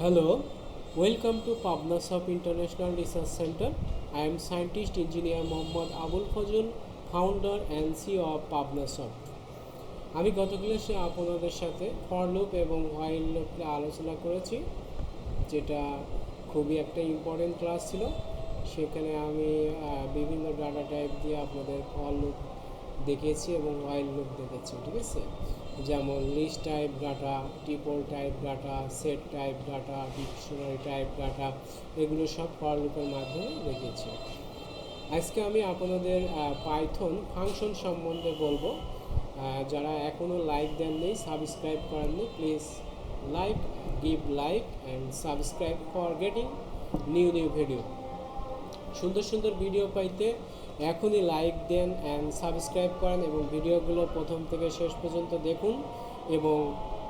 Hello, welcome to Pabnasoft International Research Center. I am scientist engineer Mohammad Abul Fazal, founder and CEO of Pabnasoft. আমি গত ক্লাসে আপনাদের সাথে for loop এবং while loop নিয়ে আলোচনা করেছি, যেটা খুবই একটা ইম্পর্টেন্ট ক্লাস ছিল। সেখানে আমি বিভিন্ন ডাটা টাইপ দিয়ে আপনাদের ফর লুপ দেখিয়েছি এবং হোয়াইল লুপ দেখেছি, ঠিক আছে। যেমন list type data, triple type data, set type data, dictionary type data, এগুলো সব ফর লুপের মাধ্যমে দেখিয়েছি। আজকে আমি আপনাদের পাইথন ফাংশন সম্বন্ধে বলবো। যারা এখনও লাইক দেননি, সাবস্ক্রাইব করেননি, please give like and subscribe for getting new video. সুন্দর সুন্দর ভিডিও পাইতে এখনই লাইক দেন অ্যান্ড সাবস্ক্রাইব করেন এবং ভিডিওগুলো প্রথম থেকে শেষ পর্যন্ত দেখুন এবং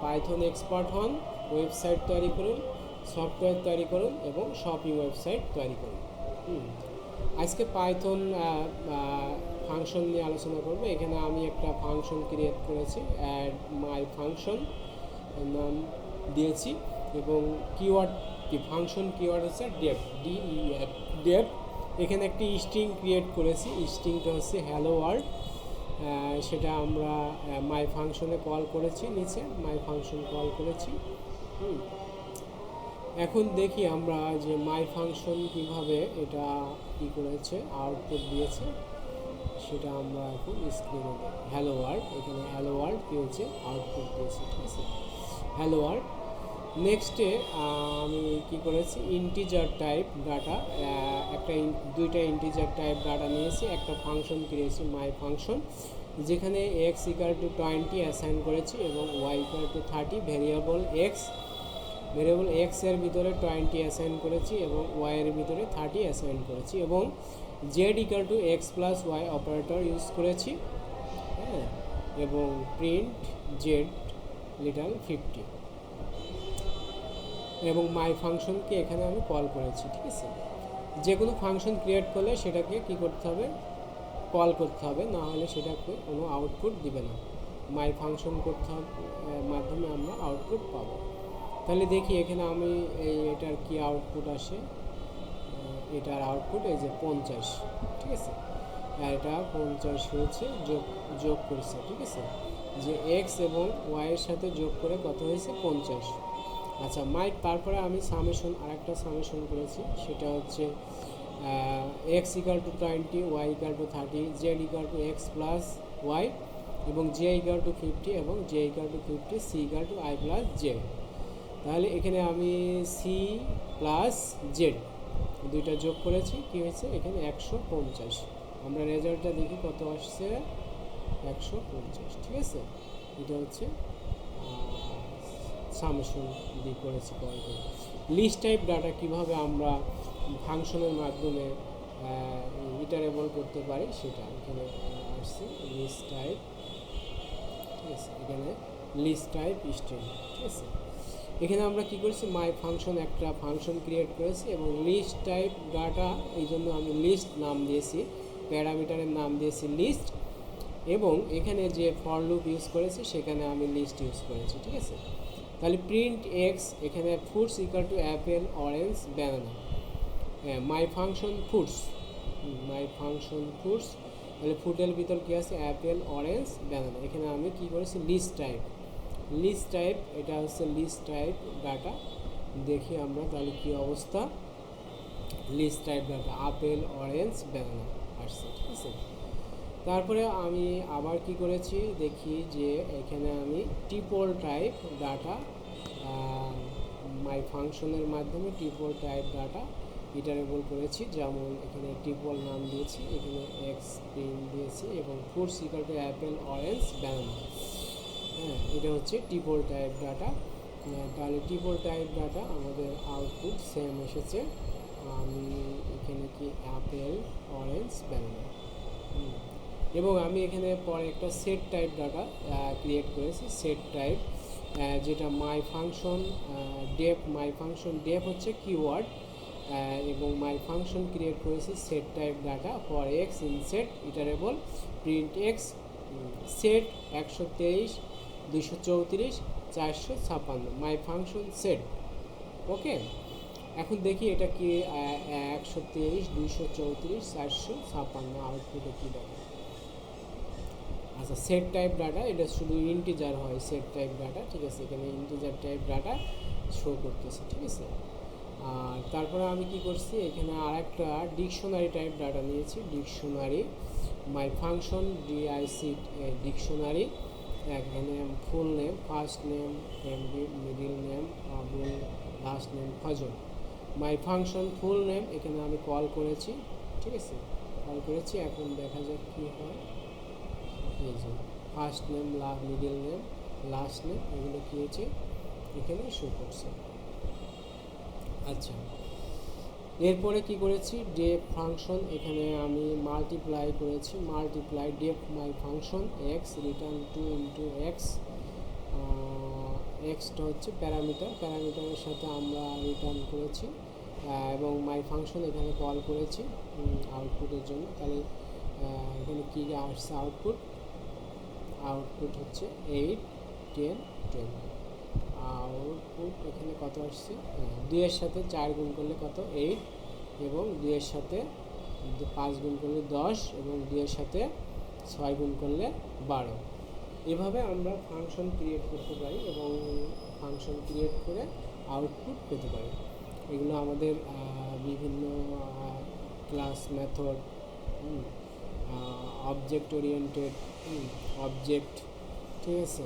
পাইথন এক্সপার্ট হন। ওয়েবসাইট তৈরি করুন, সফটওয়্যার তৈরি করুন এবং শপিং ওয়েবসাইট তৈরি করুন। আজকে পাইথন ফাংশন নিয়ে আলোচনা করব। এখানে আমি একটা ফাংশন ক্রিয়েট করেছি, অ্যাড মাই ফাংশন নাম দিয়েছি এবং কিওয়ার্ড ফাংশন কিওয়ার্ড হচ্ছে ডেপ, DEF ডেপ। এখানে একটি স্ট্রিং ক্রিয়েট করেছি, স্ট্রিংটা হচ্ছে হ্যালো ওয়ার্ল্ড। সেটা আমরা মাই ফাংশনে কল করেছি, নিচে মাই ফাংশন কল করেছি। এখন দেখি আমরা যে মাই ফাংশন কিভাবে এটা কি করেছে, আউটপুট দিয়েছে, সেটা আমরা এখন স্ক্রিনে দেখি। হ্যালো ওয়ার্ল্ড, এখানে হ্যালো ওয়ার্ল্ড কী হচ্ছে, আউটপুট দিয়েছে, ঠিক আছে, হ্যালো ওয়ার্ল্ড। নেক্সটে আমি কি করেছি, ইন্টিজার টাইপ ডাটা, দুইটা ইন্টিজার টাইপ ডাটা নিয়েছি, একটা ফাংশন ক্রিয়েছি মাই ফাংশন, যেখানে এক্স ইকুয়াল টু 20 অ্যাসাইন করেছি এবং y equal to 30। Variable x এর ভিতরে 20 অ্যাসাইন করেছি এবং ওয়াই এর ভিতরে 30 অ্যাসাইন করেছি এবং z equal to x plus y operator use করেছি, হ্যাঁ, এবং প্রিন্ট জেড লিটাল 50 এবং মাই ফাংশনকে এখানে আমি কল করেছি, ঠিক আছে। যে কোনো ফাংশন ক্রিয়েট করলে সেটাকে কি করতে হবে, কল করতে হবে, না হলে সেটাকে কোনো আউটপুট দিবে না। মাই ফাংশন করতে হবে, মাধ্যমে আমরা আউটপুট পাবো। তাহলে দেখি এখানে আমি এটার কি আউটপুট আসে। এটার আউটপুট এই যে 50, ঠিক আছে, এটা 50 হয়েছে, যোগ করছে, ঠিক আছে, যে এক্স এবং ওয়াইয়ের সাথে যোগ করে কত হয়েছে, 50। আচ্ছা, তারপরে আমি আরেকটা সামেশন করেছি, সেটা হচ্ছে x equal to 20, y equal to 30, z equal to x plus y এবং জে ইকুয়াল টু 50 এবং j equal to 50, c equal to i plus j. তাহলে এখানে আমি সি প্লাস জেড দুইটা যোগ করেছি, কী হয়েছে, এখানে 150। আমরা রেজাল্টটা দেখি কত আসছে, 150, ঠিক আছে। এটা হচ্ছে সামেশন দিয়ে করেছি কল করে। লিস্ট টাইপ ডাটা কিভাবে আমরা ফাংশনের মাধ্যমে ইটারেবল করতে পারি সেটা এখানে আসছে, লিস্ট টাইপ, ঠিক আছে, এখানে লিস্ট টাইপ স্ট্রিং, ঠিক আছে। এখানে আমরা কি করেছি, মাই ফাংশন একটা ফাংশন ক্রিয়েট করেছি এবং লিস্ট টাইপ ডাটা, এই জন্য আমি লিস্ট নাম দিয়েছি, প্যারামিটারের নাম দিয়েছি লিস্ট, এবং এখানে যে ফর লুপ ইউজ করেছি সেখানে আমি লিস্ট ইউজ করেছি, ঠিক আছে। তাহলে প্রিন্ট এক্স, এখানে fruits equal to Apple, orange, banana, হ্যাঁ, মাই ফাংশন ফ্রুটস, তাহলে ফুডের ভিতর কী আছে, অ্যাপেল, অরেঞ্জ, ব্যানানা। এখানে আমি কি করেছি, লিস্ট টাইপ, এটা হচ্ছে লিস্ট টাইপ ডাটা। দেখি আমরা তাহলে কি অবস্থা, list type data apple, orange, banana আসছে, ঠিক আছে। তারপরে আমি আবার কি করেছি দেখি, যে এখানে আমি ট্রিপল টাইপ ডাটা মাই ফাংশনের মাধ্যমে ট্রিপল টাইপ ডাটা ইটারেবল করেছি। যেমন এখানে ট্রিপল নাম দিয়েছি, এখানে এক্স প্রিন্ট দিয়েছি এবং fruits equal to Apple, orange, banana, হ্যাঁ, এটা হচ্ছে ট্রিপল টাইপ ডাটা। তাহলে ট্রিপল টাইপ ডাটা আমাদের আউটপুট সেম এসেছে। আমি এখানে কি অ্যাপেল, অরেঞ্জ, ব্যানানা, এবং আমি এখানে পরে একটা সেট টাইপ ডাটা ক্রিয়েট করেছি, সেট টাইপ, যেটা মাই ফাংশন ডেপ হচ্ছে কিওয়ার্ড, এবং মাই ফাংশন ক্রিয়েট করেছি set type data for X in set iterable print X set 123, 234, 456, my function set okay, এখন দেখি এটা কি 123, 234, 456 আউটপুটে কী দেখে। আচ্ছা, সেট টাইপ ডাটা, এটা শুধু ইন্টিজার হয় সেট টাইপ ডাটা, ঠিক আছে, এখানে ইন্টিজার টাইপ ডাটা শো করতেছে, ঠিক আছে। আর তারপরে আমি কি করছি, এখানে আর একটা ডিকশনারি টাইপ ডাটা নিয়েছি, dictionary my function DIC dictionary. এখানে full name, first name MB, middle name Abul, last name Fazal. My function full name এখানে আমি কল করেছি, ঠিক আছে, কল করেছি। এখন দেখা যাক কী হয়। এই যে first name, middle name, last name, এগুলো কী হয়েছে এখানে শো করছে। আচ্ছা, এরপরে কি করেছি, ডেফ ফাংশন, এখানে আমি মাল্টিপ্লাই করেছি, multiply def my function x return two into x. এক্সটা হচ্ছে প্যারামিটার, প্যারামিটারের সাথে আমরা রিটার্ন করেছি এবং মাই ফাংশন এখানে কল করেছি আউটপুটের জন্য। তাহলে এখানে কী আসছে আউটপুট, আউটপুট হচ্ছে 8, 10, 20। আউটপুট এখানে কত আসছে, 2-এর সাথে 4 গুণ করলে কত 8, এবং 2-এর সাথে 5 গুণ করলে 10, এবং 2-এর সাথে 6 গুণ করলে 12। এভাবে আমরা ফাংশন ক্রিয়েট করতে পারি এবং ফাংশন ক্রিয়েট করে আউটপুট পেতে পারি। এগুলো আমাদের বিভিন্ন class method, object oriented, object, ঠিক আছে,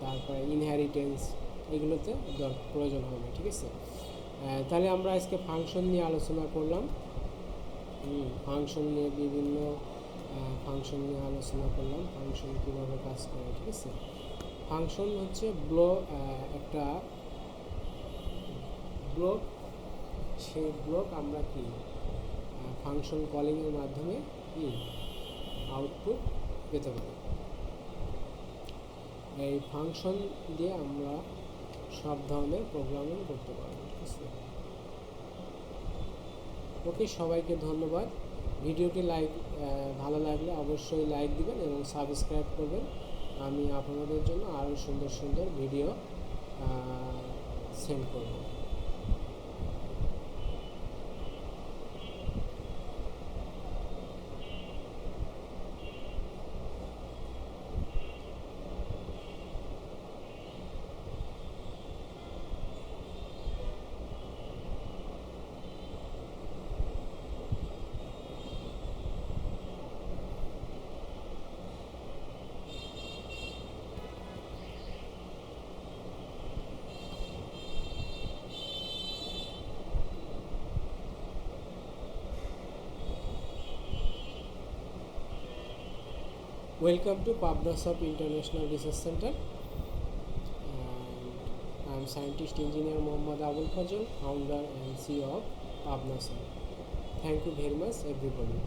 তারপরে ইনহেরিটেন্স, এগুলোতে প্রয়োজন হবে, ঠিক আছে। তাহলে আমরা আজকে ফাংশন নিয়ে আলোচনা করলাম, ফাংশন নিয়ে বিভিন্ন ফাংশন নিয়ে আলোচনা করলাম, ফাংশন কীভাবে কাজ করে, ঠিক আছে। ফাংশন হচ্ছে একটা ব্লক, সেই ব্লক আমরা কি ফাংশন কলিংয়ের মাধ্যমে কি আউটপুট পেতে পারি। এই ফাংশন দিয়ে আমরা সব ধরনের প্রোগ্রামিং করতে পারবো, ঠিক আছে। ওকে, সবাইকে ধন্যবাদ। ভিডিওটি ভালো লাগলে অবশ্যই লাইক দিবেন এবং সাবস্ক্রাইব করবেন। আমি আপনাদের জন্য আরও সুন্দর সুন্দর ভিডিও সেন্ড করব। Welcome to Pabnasoft International Research Center, and I am scientist engineer Abul Fazal, founder and CEO of Pabnasoft. Thank you very much everybody.